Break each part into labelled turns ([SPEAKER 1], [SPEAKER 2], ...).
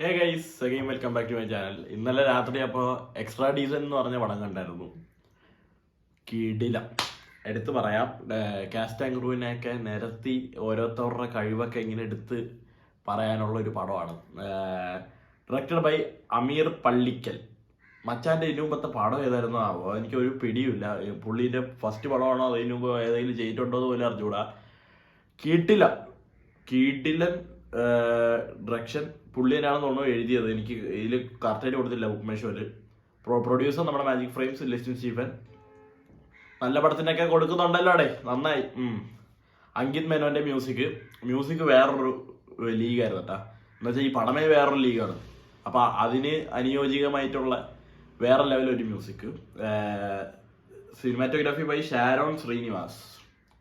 [SPEAKER 1] Hey guys, again welcome back to my channel. ഇന്നലെ രാത്രി അപ്പോൾ എക്സ്ട്രാ ഡീസൻ എന്ന് പറഞ്ഞ പടം കണ്ടായിരുന്നു. കിടില. എടുത്തു പറയാം, കാസ്റ്റ് ആൻഡ് ക്രൂവിനെയൊക്കെ നിരത്തി ഓരോരുത്തരുടെ കഴിവൊക്കെ ഇങ്ങനെ എടുത്ത് പറയാനുള്ള ഒരു പടമാണ്. ഡയറക്റ്റഡ് ബൈ അമീർ പള്ളിക്കൽ. മച്ചാൻ്റെ ഇതിനു മുമ്പത്തെ പടം ഏതായിരുന്നു ആവോ, എനിക്കൊരു പിടിയുമില്ല. പുള്ളീൻ്റെ ഫസ്റ്റ് പടമാണോ അതിനു മുമ്പ് ഏതെങ്കിലും ചെയ്തിട്ടുണ്ടോ എന്ന് പോലും അറിഞ്ഞുകൂടാ. കീട്ടിലൻ ഡയറക്ഷൻ പുള്ളിയാണെന്ന് തോന്നുന്നു എഴുതിയത്. എനിക്ക് ഇതിൽ കറക്റ്റായിട്ട് കൊടുത്തില്ല ബുക്ക് മൈ ഷോയിൽ. പ്രൊഡ്യൂസർ നമ്മുടെ മാജിക് ഫ്രെയിംസ് ലിസ്റ്റിൻ സ്റ്റീഫൻ. നല്ല പടത്തിനൊക്കെ കൊടുക്കുന്നുണ്ടല്ലോ അവിടെ, നന്നായി. അങ്കിത് മേനോന്റെ മ്യൂസിക് വേറൊരു ലീഗായിരുന്നു കേട്ടാ. എന്നുവെച്ചാൽ ഈ പടമേ വേറൊരു ലീഗാണ്. അപ്പം അതിന് അനുയോജികമായിട്ടുള്ള വേറെ ലെവലൊരു music. Cinematography by Sharon Srinivas.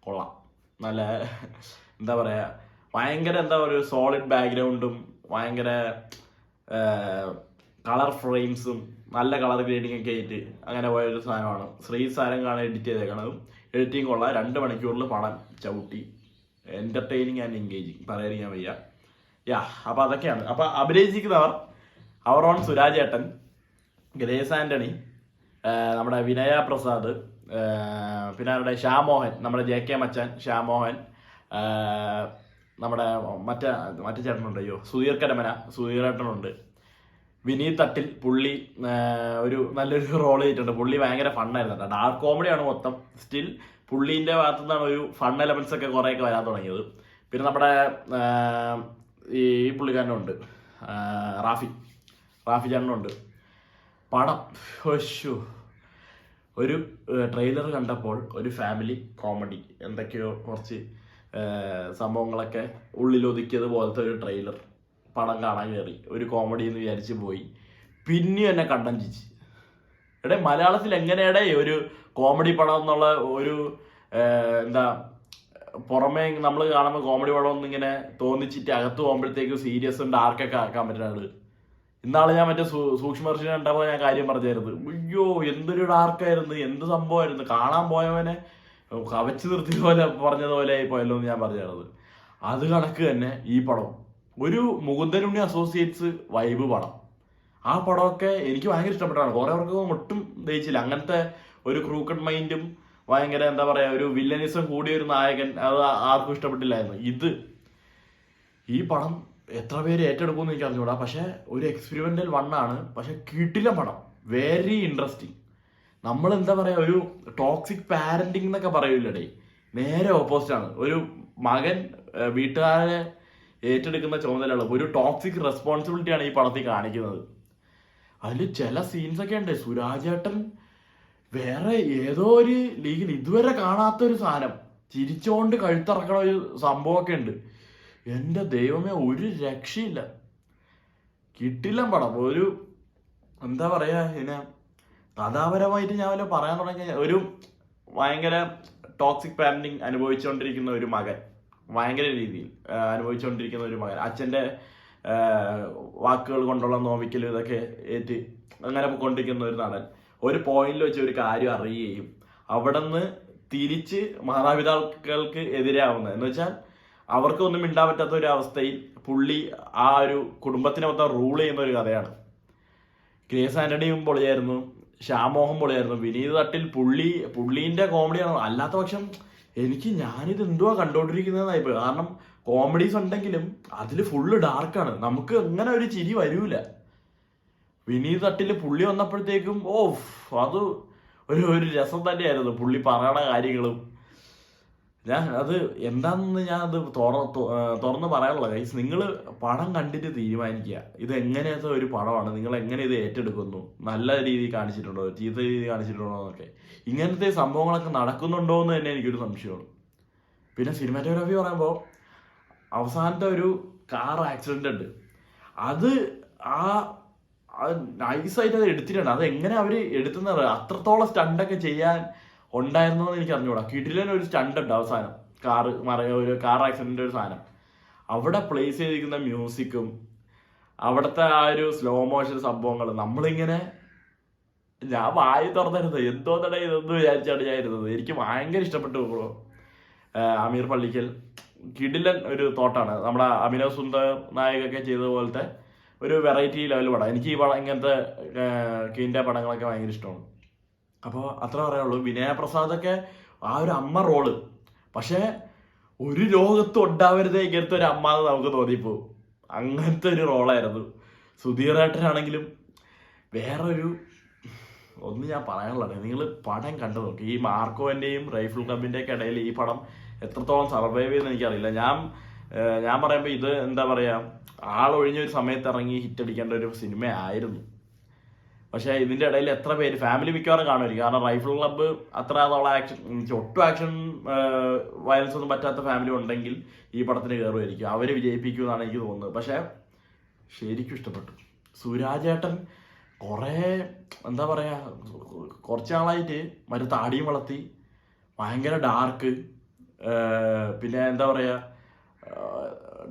[SPEAKER 1] കൊള്ളാം. നല്ല എന്താ പറയുക, ഭയങ്കര ഒരു സോളിഡ് ബാക്ക്ഗ്രൗണ്ടും ഭയങ്കര കളർ ഫ്രെയിംസും നല്ല കളർ ഗ്രേഡിംഗ് ഒക്കെ ആയിട്ട് അങ്ങനെ പോയൊരു സാധനമാണ്. സാരംഗാണ് എഡിറ്റ് ചെയ്തേക്കണതും. എഡിറ്റിംഗ് കൊള്ളാം. 2 മണിക്കൂറിൽ പടം ചവിട്ടി. എൻ്റർടൈനിങ് ആൻഡ് എൻഗേജിങ്, പറയാതിരിക്കാൻ വയ്യ. അപ്പം അതൊക്കെയാണ്. അപ്പം അഭിനയിച്ചിരിക്കുന്നവർ അവറോൺ സുരാജ് ഏട്ടൻ, ഗ്രേസ് ആൻ്റണി, നമ്മുടെ വിനയ പ്രസാദ്, പിന്നെ അവരുടെ ഷ്യാമോഹൻ, നമ്മുടെ JK മച്ചാൻ ഷ്യാമോഹൻ, നമ്മുടെ മറ്റേ ചേട്ടനുണ്ട്, സുധീർ കരമന, സുധീറേട്ടനുണ്ട്, വിനീത് തട്ടിൽ. പുള്ളി ഒരു നല്ലൊരു റോൾ ചെയ്തിട്ടുണ്ട്. പുള്ളി ഭയങ്കര ഫണ്ണായിരുന്നു കേട്ടോ. ഡാർക്ക് കോമഡിയാണ് മൊത്തം. സ്റ്റിൽ പുള്ളീൻ്റെ ഭാഗത്തു നിന്നാണ് ഒരു ഫൺ എലമെന്റ്സ് ഒക്കെ കുറേയൊക്കെ വരാൻ തുടങ്ങിയത്. പിന്നെ നമ്മുടെ ഈ പുള്ളിക്കാരനുണ്ട്, റാഫി ചേട്ടനുണ്ട്. പടം ഒരു ട്രെയിലർ കണ്ടപ്പോൾ ഒരു ഫാമിലി കോമഡി, എന്തൊക്കെയോ കുറച്ച് സംഭവങ്ങളൊക്കെ ഉള്ളിലൊതുക്കിയത് പോലത്തെ ഒരു ട്രെയിലർ. പടം കാണാൻ കയറി, ഒരു കോമഡി എന്ന് വിചാരിച്ച് പോയി. പിന്നെയും എന്നെ കണ്ടഞ്ചിച്ച്. മലയാളത്തിൽ എങ്ങനെയാടേ ഒരു കോമഡി പടം എന്നുള്ള ഒരു എന്താ പുറമേ നമ്മൾ കാണുമ്പോൾ കോമഡി പടം ഒന്നിങ്ങനെ തോന്നിച്ചിട്ട് അകത്ത് പോകുമ്പോഴത്തേക്കും സീരിയസും ഡാർക്കൊക്കെ ആക്കാൻ പറ്റുന്നത്. ഇന്നാളെ ഞാൻ മറ്റേ സൂക്ഷ്മദർശിനി കണ്ടപ്പോൾ ഞാൻ കാര്യം പറഞ്ഞായിരുന്നു. അയ്യോ, എന്തൊരു ഡാർക്കായിരുന്നു, എന്ത് സംഭവമായിരുന്നു. കാണാൻ പോയവനെ കവച്ച് നിർത്തി പോലെ പറഞ്ഞതുപോലെ പോയല്ലോ എന്ന് ഞാൻ പറഞ്ഞത്. അത് കണക്ക് തന്നെ ഈ പടം ഒരു മുകുന്ദനുണ്ണി അസോസിയേറ്റ്സ് വൈബ് പടം. ആ പടമൊക്കെ എനിക്ക് ഭയങ്കര ഇഷ്ടപ്പെട്ടാണ്. കുറേ പേർക്ക് ഒട്ടും ദഹിച്ചില്ല. അങ്ങനത്തെ ഒരു ക്രൂക്കഡ് മൈൻഡും ഭയങ്കര എന്താ പറയുക, ഒരു വില്ലനിസം കൂടിയ ഒരു നായകൻ, അത് ആർക്കും ഇഷ്ടപ്പെട്ടില്ലായിരുന്നു. ഈ പടം എത്ര പേര് ഏറ്റെടുക്കുമെന്ന് എനിക്ക് അറിഞ്ഞൂടാ. പക്ഷെ ഒരു എക്സ്പെരിമെന്റൽ വണ്ണാണ്. പക്ഷെ കിടിലൻ പടം, വെരി ഇൻട്രസ്റ്റിംഗ്. നമ്മൾ എന്താ പറയുക, ഒരു ടോക്സിക് പാരന്റിങ് എന്നൊക്കെ പറയൂലേ, നേരെ ഓപ്പോസിറ്റ് ആണ്. ഒരു മകൻ വീട്ടുകാരെ ഏറ്റെടുക്കുന്ന ചുമതലയുള്ള ഒരു ടോക്സിക് റെസ്പോൺസിബിലിറ്റിയാണ് ഈ പടത്തിൽ കാണിക്കുന്നത്. അതിൽ ചില സീൻസ് ഒക്കെ ഉണ്ട്. സുരാജേട്ടൻ വേറെ ഏതോ ഒരു ലീഗിൽ ഇതുവരെ കാണാത്തൊരു സാധനം ചിരിച്ചോണ്ട് കഴുത്തിറക്കണ ഒരു സംഭവമൊക്കെ ഉണ്ട്. എൻ്റെ ദൈവമേ, ഒരു രക്ഷയില്ല. കിട്ടില്ല പടം. ഒരു എന്താ പറയാ, ഇതിനെ കഥാപരമായിട്ട് ഞാൻ വല്ല പറയാൻ തുടങ്ങിയ ഒരു ഭയങ്കര ടോക്സിക് പാരന്റിങ് അനുഭവിച്ചുകൊണ്ടിരിക്കുന്ന ഒരു മകൻ, ഭയങ്കര രീതിയിൽ അനുഭവിച്ചുകൊണ്ടിരിക്കുന്ന ഒരു മകൻ, അച്ഛൻ്റെ വാക്കുകൾ കൊണ്ടുള്ള നോവിക്കലും ഇതൊക്കെ ഏറ്റ് അങ്ങനെ കൊണ്ടിരിക്കുന്ന ഒരു നടൻ ഒരു പോയിന്റിൽ വെച്ച് ഒരു കാര്യം അറിയുകയും അവിടെ നിന്ന് തിരിച്ച് മാതാപിതാക്കൾക്ക് എതിരാവുന്നത്, എന്ന് വെച്ചാൽ അവർക്കൊന്നും മിണ്ടാൻ പറ്റാത്ത ഒരു അവസ്ഥയിൽ പുള്ളി ആ ഒരു കുടുംബത്തിനെ മൊത്തം റൂൾ ചെയ്യുന്ന ഒരു കഥയാണ്. ഗ്രേസ് ആന്റണിയും പൊളിയായിരുന്നു, ഷ്യാമോഹൻ പൊളിയായിരുന്നു, വിനീത് തട്ടിൽ പുള്ളീൻ്റെ കോമഡിയാണ്. അല്ലാത്ത പക്ഷം ഞാനിത് എന്തുവാ കണ്ടോണ്ടിരിക്കുന്നതായി പോയി. കാരണം കോമഡീസ് ഉണ്ടെങ്കിലും അതിൽ ഫുള്ള് ഡാർക്കാണ്. നമുക്ക് അങ്ങനെ ഒരു ചിരി വരൂല. വിനീത് തട്ടിൽ പുള്ളി വന്നപ്പോഴത്തേക്കും അത് ഒരു രസം തന്നെയായിരുന്നു. പുള്ളി പറയണ കാര്യങ്ങളും അത് എന്താണെന്ന് അത് തുറന്ന് പറയാനുള്ള ഗൈസ്. നിങ്ങൾ പടം കണ്ടിട്ട് തീരുമാനിക്കുക ഇത് എങ്ങനെയത്തെ ഒരു പടമാണ്, നിങ്ങൾ എങ്ങനെ ഇത് ഏറ്റെടുക്കുന്നു, നല്ല രീതിയിൽ കാണിച്ചിട്ടുണ്ടോ, ചീത്ത രീതിയിൽ കാണിച്ചിട്ടുണ്ടോ എന്നൊക്കെ. ഇങ്ങനത്തെ സംഭവങ്ങളൊക്കെ നടക്കുന്നുണ്ടോ എന്ന് തന്നെ എനിക്കൊരു സംശയമാണ്. പിന്നെ സിനിമാറ്റോഗ്രാഫി പറയുമ്പോൾ അവസാനത്തെ ഒരു കാർ ആക്സിഡന്റ് ഉണ്ട്. അത് നൈസായിട്ട് അത് എടുത്തിട്ടുണ്ട്. അത് എങ്ങനെ അവർ എടുത്തുന്നത്, അത്രത്തോളം സ്റ്റണ്ടൊക്കെ ചെയ്യാൻ ഉണ്ടായിരുന്നോ എന്ന് എനിക്ക് അറിഞ്ഞൂടാ. കിടിലൻ ഒരു സ്റ്റണ്ട് ഉണ്ട് അവസാനം, ഒരു കാർ ആക്സിഡന്റ് ഒരു സാധനം. അവിടെ പ്ലേസ് ചെയ്തിരിക്കുന്ന മ്യൂസിക്കും അവിടുത്തെ ആ ഒരു സ്ലോ മോഷൻ സംഭവങ്ങൾ നമ്മളിങ്ങനെ ഞാൻ വായി തുറന്നിരുന്നത് എന്തോന്നടേ ഇതൊന്നും വിചാരിച്ചാണ് ഞാൻ ഇരുന്നത്. എനിക്ക് ഭയങ്കര ഇഷ്ടപ്പെട്ടു ബ്രോ. അമീർ പള്ളിക്കൽ കിടിലൻ ഒരു തോട്ടാണ്. നമ്മുടെ അഭിനവ് സുന്ദർ നായകൊക്കെ ചെയ്ത പോലത്തെ ഒരു വെറൈറ്റി ലെവൽ പടം. എനിക്ക് ഈ പടം ഇങ്ങനത്തെ കീൻ്റെ പടങ്ങളൊക്കെ ഭയങ്കര ഇഷ്ടമാണ്. അപ്പോൾ അത്ര പറയാനുള്ളൂ. വിനയ പ്രസാദൊക്കെ ആ ഒരു അമ്മ റോള്, പക്ഷേ ഒരു ലോകത്തും ഉണ്ടാവരുതേ ഇങ്ങനത്തെ ഒരു അമ്മ എന്ന് നമുക്ക് തോന്നിപ്പോവും. അങ്ങനത്തെ ഒരു റോളായിരുന്നു. സുധീറേട്ടനാണെങ്കിലും വേറൊരു ഒന്നും ഞാൻ പറയാനുള്ളത്, നിങ്ങൾ പടം കണ്ടു നോക്കി. ഈ മാർക്കോൻ്റെയും റൈഫിൾ ക്ലബിൻ്റെ ഒക്കെ ഇടയിൽ ഈ പടം എത്രത്തോളം സർവൈവ് ചെയ്യുമെന്ന് എനിക്കറിയില്ല. ഞാൻ പറയുമ്പോൾ ഇത് എന്താ പറയുക, ആളൊഴിഞ്ഞൊരു സമയത്ത് ഇറങ്ങി ഹിറ്റടിക്കേണ്ട ഒരു സിനിമ ആയിരുന്നു. പക്ഷേ ഇതിൻ്റെ ഇടയിൽ എത്ര പേര് ഫാമിലി മിക്കവാറും കാണുമായിരിക്കും. കാരണം റൈഫിൾ ക്ലബ്ബ് അത്ര അതോളം ഒട്ടും ആക്ഷൻ വയലൻസ് ഒന്നും പറ്റാത്ത ഫാമിലി ഉണ്ടെങ്കിൽ ഈ പടത്തിന് കയറുമായിരിക്കും. അവർ വിജയിപ്പിക്കുമെന്നാണ് എനിക്ക് തോന്നുന്നത്. പക്ഷേ ശരിക്കും ഇഷ്ടപ്പെട്ടു. സുരാജേട്ടൻ കുറേ എന്താ പറയുക, കുറച്ച് നാളായിട്ട് മറ്റു താടിയും വളർത്തി ഭയങ്കര ഡാർക്ക്, പിന്നെ എന്താ പറയുക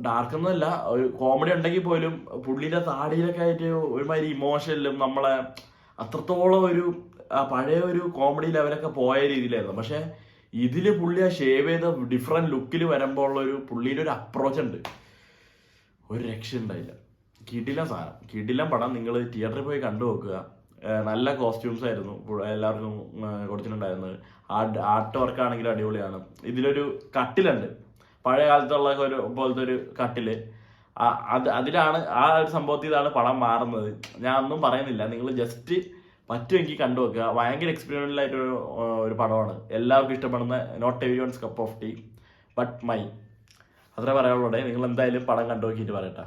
[SPEAKER 1] ഡാർക്ക് ഒന്നുമല്ല, ഒരു കോമഡി ഉണ്ടെങ്കിൽ പോലും പുള്ളിയുടെ താടിയിലൊക്കെ ആയിട്ട് ഒരുമാതിരി ഇമോഷനിലും നമ്മളെ അത്രത്തോളം ഒരു പഴയ ഒരു കോമഡി ലെവലൊക്കെ പോയ രീതിയിലായിരുന്നു. പക്ഷെ ഇതിൽ പുള്ളി ആ ഷേവ് ചെയ്ത ഡിഫറെൻറ്റ് ലുക്കിൽ വരുമ്പോൾ ഉള്ളൊരു പുള്ളിയുടെ ഒരു അപ്രോച്ച് ഉണ്ട്, ഒരു രക്ഷ ഉണ്ടായില്ല. കിടിലൻ സാധനം, കിടിലൻ പടം. നിങ്ങൾ തിയേറ്ററിൽ പോയി കണ്ടു നോക്കുക. നല്ല കോസ്റ്റ്യൂംസ് ആയിരുന്നു എല്ലാവർക്കും കൊടുത്തിട്ടുണ്ടായിരുന്നത്. ആർട്ട് വർക്ക് ആണെങ്കിലും അടിപൊളിയാണ്. ഇതിലൊരു കട്ടിലുണ്ട്, പഴയ കാലത്തുള്ള ഒരു പോലത്തെ ഒരു കട്ടില്. അതിലാണ് ആ ഒരു സംഭവത്തിൽ ഇതാണ് പടം മാറുന്നത്. ഞാൻ ഒന്നും പറയുന്നില്ല, നിങ്ങൾ ജസ്റ്റ് പറ്റുമെങ്കിൽ കണ്ടു വെക്കുക. ഭയങ്കര എക്സ്പീരിയൻഷ്യൽ ആയിട്ടൊരു ഒരു പടമാണ്. എല്ലാവർക്കും ഇഷ്ടപ്പെടുന്ന not everyone's cup of tea but my. അത്രേ പറയാനുള്ളൂ. നിങ്ങൾ എന്തായാലും പടം കണ്ടു നോക്കിയിട്ട് പറയട്ടെ.